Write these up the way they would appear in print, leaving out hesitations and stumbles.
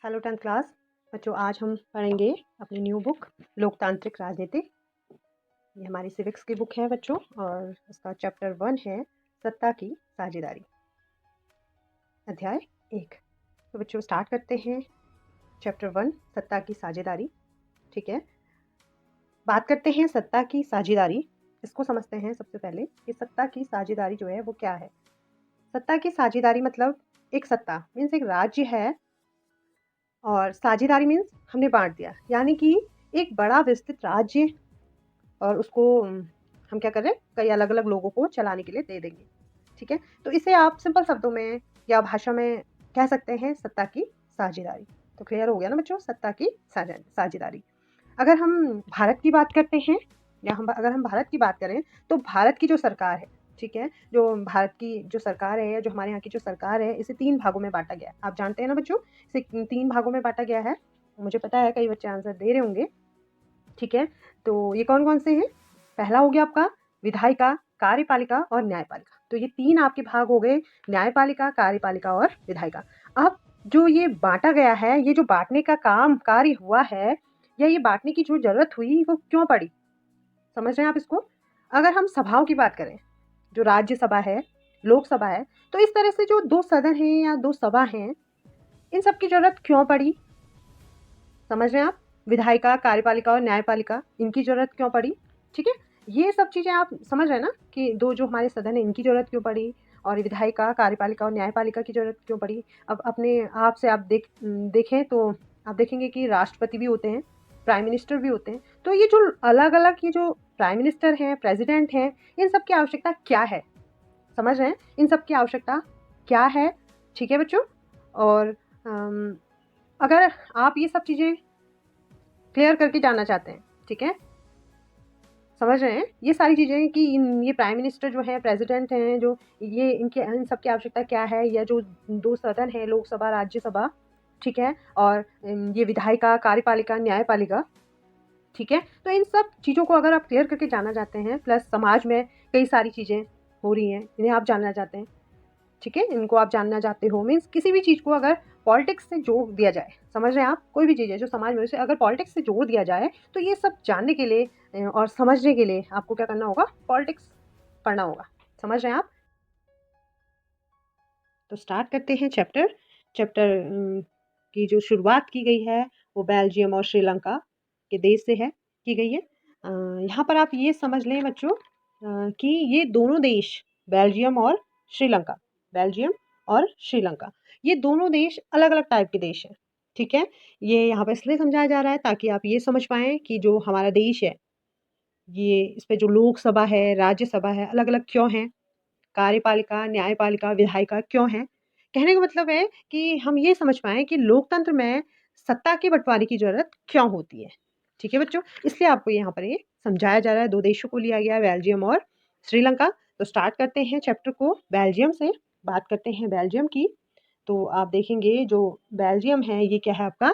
Hello 10th class बच्चों, आज हम पढ़ेंगे अपनी न्यू बुक लोकतांत्रिक राजनीति। ये हमारी सिविक्स की बुक है बच्चों, और इसका चैप्टर 1 है सत्ता की साझेदारी, अध्याय 1। तो बच्चों स्टार्ट करते हैं चैप्टर 1 सत्ता की साझेदारी। ठीक है, बात करते हैं सत्ता की साझेदारी। इसको समझते हैं सबसे पहले कि सत्ता की साझेदारी जो है वो क्या है। सत्ता की साझेदारी मतलब एक सत्ता मीन्स एक राज्य है, और साझेदारी मीन्स हमने बांट दिया, यानी कि एक बड़ा विस्तृत राज्य, और उसको हम क्या कर रहे हैं, कई अलग अलग लोगों को चलाने के लिए दे देंगे। ठीक है, तो इसे आप सिंपल शब्दों में या भाषा में कह सकते हैं सत्ता की साझेदारी। तो क्लियर हो गया ना बच्चों, सत्ता की साझेदारी। अगर हम भारत की बात करते हैं, या अगर हम भारत की बात करें, तो भारत की जो सरकार है, ठीक है, जो भारत की जो सरकार है, या जो हमारे यहाँ की जो सरकार है, इसे 3 भागों में बांटा गया है। आप जानते हैं ना बच्चों, इसे 3 भागों में बांटा गया है। मुझे पता है कई बच्चे आंसर दे रहे होंगे। ठीक है, तो ये कौन कौन से हैं? पहला हो गया आपका विधायिका, कार्यपालिका और न्यायपालिका। तो ये 3 आपके भाग हो गए, न्यायपालिका, कार्यपालिका और विधायिका। अब जो ये बांटा गया है, ये जो बांटने का कार्य हुआ है, या ये बांटने की जो जरूरत हुई वो क्यों पड़ी, समझ रहे हैं आप इसको? अगर हम सभाओं की बात करें, जो राज्यसभा है, लोकसभा है, तो इस तरह से जो 2 सदन हैं या 2 सभा हैं, इन सब की जरूरत क्यों पड़ी, समझ रहे हैं आप? विधायिका, कार्यपालिका और न्यायपालिका, इनकी जरूरत क्यों पड़ी? ठीक है, ये सब चीजें आप समझ रहे हैं ना, कि 2 जो हमारे सदन है इनकी जरूरत क्यों पड़ी, और विधायिका, कार्यपालिका और न्यायपालिका की जरूरत क्यों पड़ी। अब अपने आप से आप देखें तो आप देखेंगे कि राष्ट्रपति भी होते हैं, प्राइम मिनिस्टर भी होते हैं। तो ये जो अलग अलग ये जो प्राइम मिनिस्टर हैं, प्रेसिडेंट हैं, इन सब की आवश्यकता क्या है, समझ रहे हैं? इन सब की आवश्यकता क्या है? ठीक है बच्चों, और अगर आप ये सब चीजें क्लियर करके जानना चाहते हैं, ठीक है, समझ रहे हैं ये सारी चीज़ें कि ये प्राइम मिनिस्टर जो है, प्रेसिडेंट हैं, जो ये इनके इन सब की आवश्यकता क्या है, या जो 2 सदन है, लोकसभा, राज्यसभा, ठीक है, और ये विधायिका, कार्यपालिका, न्यायपालिका, ठीक है। तो इन सब चीज़ों को अगर आप क्लियर करके जानना चाहते हैं, प्लस समाज में कई सारी चीज़ें हो रही हैं, इन्हें आप जानना चाहते हैं, ठीक है, इनको आप जानना चाहते हो, मीन्स किसी भी चीज़ को अगर पॉलिटिक्स से जोड़ दिया जाए, समझ रहे हैं आप? कोई भी चीज़ है जो समाज में, उसे अगर पॉलिटिक्स से जोड़ दिया जाए, तो ये सब जानने के लिए और समझने के लिए आपको क्या करना होगा? पॉलिटिक्स पढ़ना होगा। समझ रहे हैं आप? तो स्टार्ट करते हैं चैप्टर की जो शुरुआत की गई है वो बेल्जियम और श्रीलंका के देश से है, की गई है। यहाँ पर आप ये समझ लें बच्चों, कि ये दोनों देश, बेल्जियम और श्रीलंका, बेल्जियम और श्रीलंका, ये दोनों देश अलग अलग टाइप के देश हैं। ठीक है, ये यहाँ पर इसलिए समझाया जा रहा है ताकि आप ये समझ पाएँ कि जो हमारा देश है, ये इस पे जो लोकसभा है, राज्यसभा है, अलग अलग क्यों हैं, कार्यपालिका, न्यायपालिका, विधायिका क्यों हैं? कहने का मतलब है कि हम ये समझ पाएँ कि लोकतंत्र में सत्ता के बँटवारे की ज़रूरत क्यों होती है। ठीक है बच्चों? इसलिए आपको यहाँ पर ये समझाया जा रहा है, 2 देशों को लिया गया है, बेल्जियम और श्रीलंका। तो स्टार्ट करते हैं चैप्टर को बेल्जियम से, बात करते हैं बेल्जियम की। तो आप देखेंगे जो बेल्जियम है, ये क्या है आपका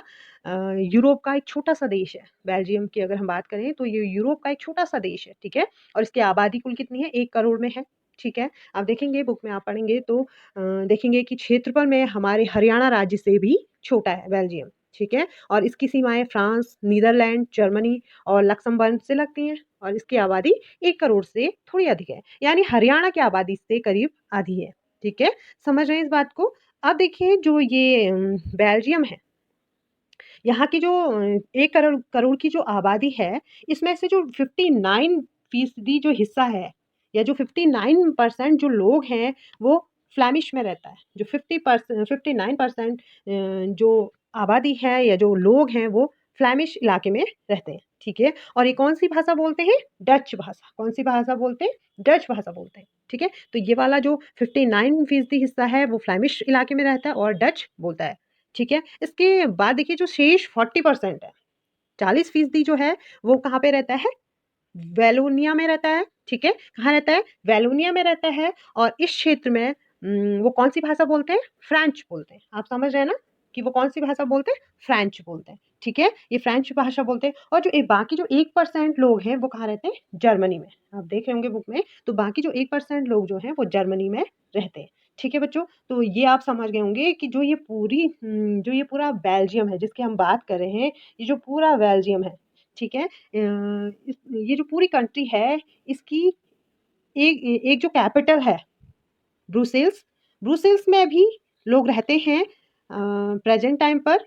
यूरोप का एक छोटा-सा देश है। बेल्जियम की अगर हम बात करें तो ये यूरोप का एक छोटा-सा देश है, ठीक है? और इसकी आबादी कुल कितनी है? 1 करोड़ में है, ठीक है? आप देखेंगे बुक में आप पढ़ेंगे तो देखेंगे कि क्षेत्रफल में हमारे हरियाणा राज्य से भी छोटा है बेल्जियम, ठीक है? और इसकी सीमाएँ फ्रांस, नीदरलैंड, जर्मनी और लक्समबर्ग से लगती हैं, और इसकी आबादी 1 करोड़ से थोड़ी अधिक है, यानी हरियाणा की आबादी से करीब आधी है, ठीक है? समझ रहे हैं इस बात को? अब देखिए जो ये बेल्जियम है, यहाँ की जो 1 करोड़ की जो आबादी है, इसमें से जो 59% जो हिस्सा है, या जो 59% जो लोग हैं, वो फ्लेमिश में रहता है। जो 59% जो आबादी है या जो लोग हैं, वो फ्लेमिश इलाके में रहते हैं, ठीक है? और ये कौन-सी भाषा बोलते हैं? डच भाषा। कौन-सी भाषा बोलते हैं? डच भाषा बोलते हैं, ठीक है? तो ये वाला जो 59% हिस्सा है, वो फ्लेमिश इलाके में रहता है और डच बोलता है। ठीक है? इसके बाद देखिए जो शेष 40% है, 40% जो है वो कहाँ पे रहता है? वैलोनिया में रहता है, ठीक है? कहाँ रहता है? वैलोनिया में रहता है, और इस क्षेत्र में वो कौन-सी भाषा बोलते हैं? फ्रेंच बोलते हैं। आप समझ रहे हैं ना कि वो कौन-सी भाषा बोलते हैं? फ्रेंच बोलते हैं, ठीक है? ये फ्रेंच भाषा बोलते हैं, और जो बाकी जो 1% लोग हैं वो कहाँ रहते हैं? जर्मनी में। आप देख रहे होंगे बुक में, तो बाकी जो 1% लोग जो हैं वो जर्मनी में रहते हैं, ठीक है बच्चों, तो ये आप समझ गए होंगे कि जो ये पूरा बेल्जियम है जिसकी हम बात कर रहे हैं, ये जो पूरा बेल्जियम है, ठीक है? ये जो पूरी कंट्री है, इसकी एक एक जो कैपिटल है ब्रुसेल्स, ब्रुसेल्स में भी लोग रहते हैं प्रेजेंट टाइम पर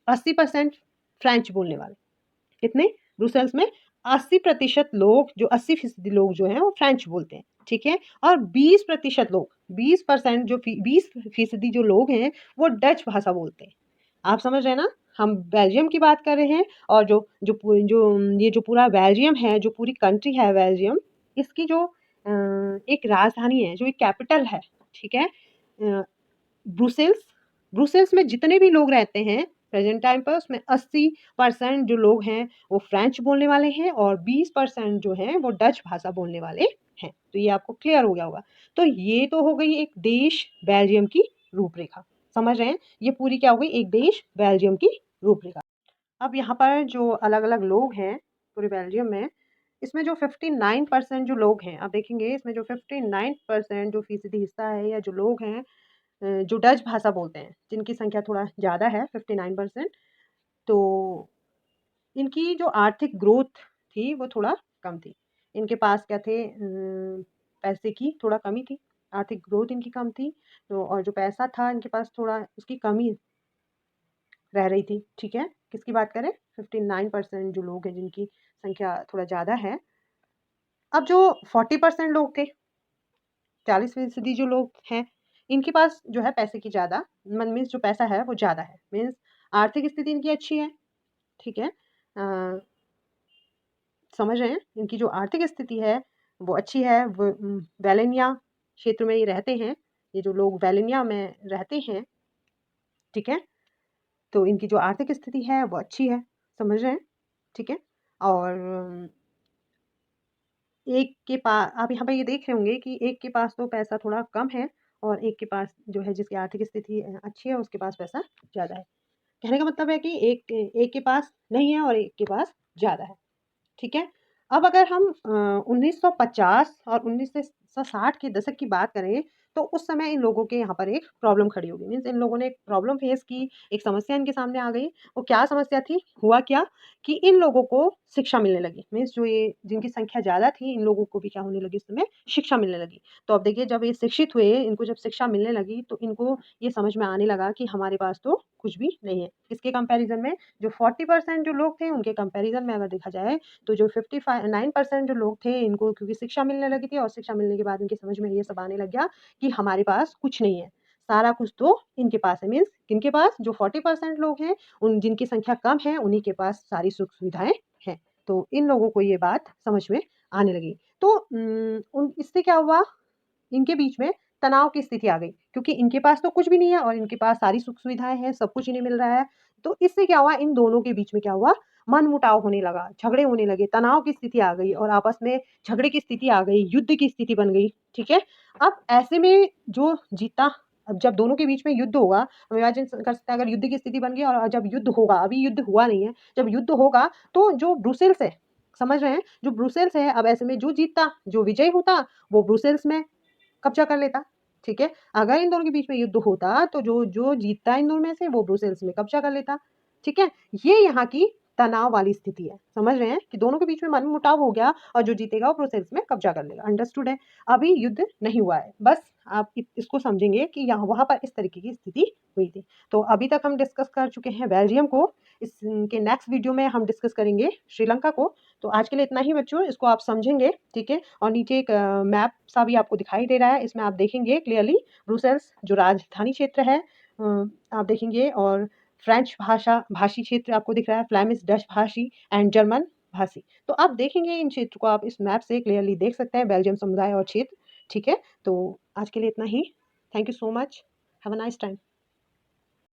80% फ्रेंच बोलने वाले। कितने? ब्रुसेल्स में 80% लोग, जो 80% लोग जो हैं वो फ्रेंच बोलते हैं, ठीक है? और 20% लोग, 20% जो 20% जो लोग हैं वो डच भाषा बोलते हैं। आप समझ रहे हैं ना? हम बेल्जियम की बात कर रहे हैं, और ये जो पूरा बेल्जियम है, जो पूरी कंट्री है बेल्जियम, इसकी जो एक राजधानी है, जो एक कैपिटल है, ठीक है? ब्रुसेल्स, ब्रुसेल्स में जितने भी लोग रहते हैं प्रेजेंट टाइम पर, उसमें 80% जो लोग हैं वो फ्रेंच बोलने वाले हैं, और 20% जो हैं वो डच भाषा बोलने वाले हैं। तो ये आपको क्लियर हो गया होगा। तो ये तो हो गई एक देश बेल्जियम की रूपरेखा। समझ रहे हैं? ये पूरी क्या हो गई? एक देश बेल्जियम की रूपरेखा। अब यहाँ पर जो अलग अलग लोग हैं पूरे बेल्जियम में, इसमें जो 59% जो लोग हैं, आप देखेंगे इसमें जो 59% जो फीसदी हिस्सा है, या जो लोग हैं जो डच भाषा बोलते हैं, जिनकी संख्या थोड़ा ज़्यादा है 59%, तो इनकी जो आर्थिक ग्रोथ थी वो थोड़ा कम थी। इनके पास क्या थे, पैसे की थोड़ा कमी थी, आर्थिक ग्रोथ इनकी कम थी, तो और जो पैसा था इनके पास थोड़ा उसकी कमी रह रही थी, ठीक है? किसकी बात करें? 59% जो लोग हैं जिनकी संख्या थोड़ा ज़्यादा है। अब जो 40% लोग थे, 40% जो लोग हैं, इनके पास जो है पैसे की ज़्यादा, मीन्स जो पैसा है वो ज़्यादा है, मीन्स आर्थिक स्थिति इनकी अच्छी है, ठीक है? समझ रहे हैं? इनकी जो आर्थिक स्थिति है वो अच्छी है, वो वेलेनिया क्षेत्र में ये रहते हैं, ये जो लोग वेलेनिया में रहते हैं, ठीक है? तो इनकी जो आर्थिक स्थिति है वो अच्छी है, समझ रहे हैं? ठीक है? और एक के पास, आप यहाँ पे ये देख रहे होंगे कि एक के पास तो पैसा थोड़ा कम है, और एक के पास जो है जिसकी आर्थिक स्थिति अच्छी है उसके पास पैसा ज़्यादा है। कहने का मतलब है कि एक एक के पास नहीं है और एक के पास ज़्यादा है, ठीक है? अब अगर हम 1950 और 1960 के दशक की बात करें, तो उस समय इन लोगों के यहाँ पर एक प्रॉब्लम खड़ी हो गई। मीन्स इन लोगों ने एक प्रॉब्लम फेस की, एक समस्या इनके सामने आ गई। वो क्या समस्या थी? हुआ क्या कि इन लोगों को शिक्षा मिलने लगी। मीन्स जो ये जिनकी संख्या ज़्यादा थी, इन लोगों को भी क्या होने लगी, उस समय शिक्षा मिलने लगी। तो अब देखिए, जब ये शिक्षित हुए, इनको जब शिक्षा मिलने लगी, तो इनको ये समझ में आने लगा कि हमारे पास तो कुछ भी नहीं है। किसके कंपैरिज़न में? जो 40% जो लोग थे उनके कंपैरिज़न में अगर देखा जाए, तो जो 59% जो लोग थे, इनको क्योंकि शिक्षा मिलने लगी थी, और शिक्षा मिलने के बाद इनकी समझ में ये सब आने लग गया कि हमारे पास कुछ नहीं है, सारा कुछ तो इनके पास है। मीन्स किनके पास? जो 40% लोग हैं, उन जिनकी संख्या कम है, उन्हीं के पास सारी सुख-सुविधाएँ हैं। तो इन लोगों को ये बात समझ में आने लगी। तो उन इससे क्या हुआ, इनके बीच में तनाव की स्थिति आ गई, क्योंकि इनके पास तो कुछ भी नहीं है और इनके पास सारी सुख-सुविधाएँ हैं, सब कुछ इन्हें मिल रहा है। तो इससे क्या हुआ, इन दोनों के बीच में क्या हुआ, मनमुटाव होने लगा, झगड़े होने लगे, तनाव की स्थिति आ गई, और आपस में झगड़े की स्थिति आ गई, युद्ध की स्थिति बन गई, ठीक है? अब ऐसे में जो जीता, अब जब दोनों के बीच में युद्ध होगा, हम इमेजिन कर सकते हैं, अगर युद्ध की स्थिति बन गई और जब युद्ध होगा, अभी युद्ध हुआ नहीं है, जब युद्ध होगा तो जो ब्रुसेल्स है, समझ रहे हैं? जो ब्रुसेल्स है, अब ऐसे में जो जीतता, जो विजयी होता, वो ब्रुसेल्स में कब्जा कर लेता, ठीक है? अगर इन दोनों के बीच में युद्ध होता, तो जो जो जीतता इन दोनों में से, वो ब्रुसेल्स में कब्जा कर लेता, ठीक है? ये यहाँ की तनाव वाली स्थिति है, समझ रहे हैं? कि दोनों के बीच में मनमुटाव हो गया, और जो जीतेगा वो ब्रुसेल्स में कब्जा कर लेगा, अंडरस्टूड है? अभी युद्ध नहीं हुआ है, बस आप इसको समझेंगे कि यहाँ वहाँ पर इस तरीके की स्थिति हुई थी। तो अभी तक हम डिस्कस कर चुके हैं बेल्जियम को, इसके नेक्स्ट वीडियो में हम डिस्कस करेंगे श्रीलंका को। तो आज के लिए इतना ही बच्चों, इसको आप समझेंगे, ठीक है? और नीचे एक मैप सा भी आपको दिखाई दे रहा है, इसमें आप देखेंगे क्लियरली ब्रुसेल्स जो राजधानी क्षेत्र है, आप देखेंगे, और फ्रेंच भाषी क्षेत्र आपको दिख रहा है, फ्लैमिश डच भाषी एंड जर्मन भाषी। तो आप देखेंगे इन क्षेत्र को, आप इस मैप से क्लियरली देख सकते हैं बेल्जियम समुदाय और क्षेत्र, ठीक है? तो आज के लिए इतना ही। Thank you so much. Have a nice time.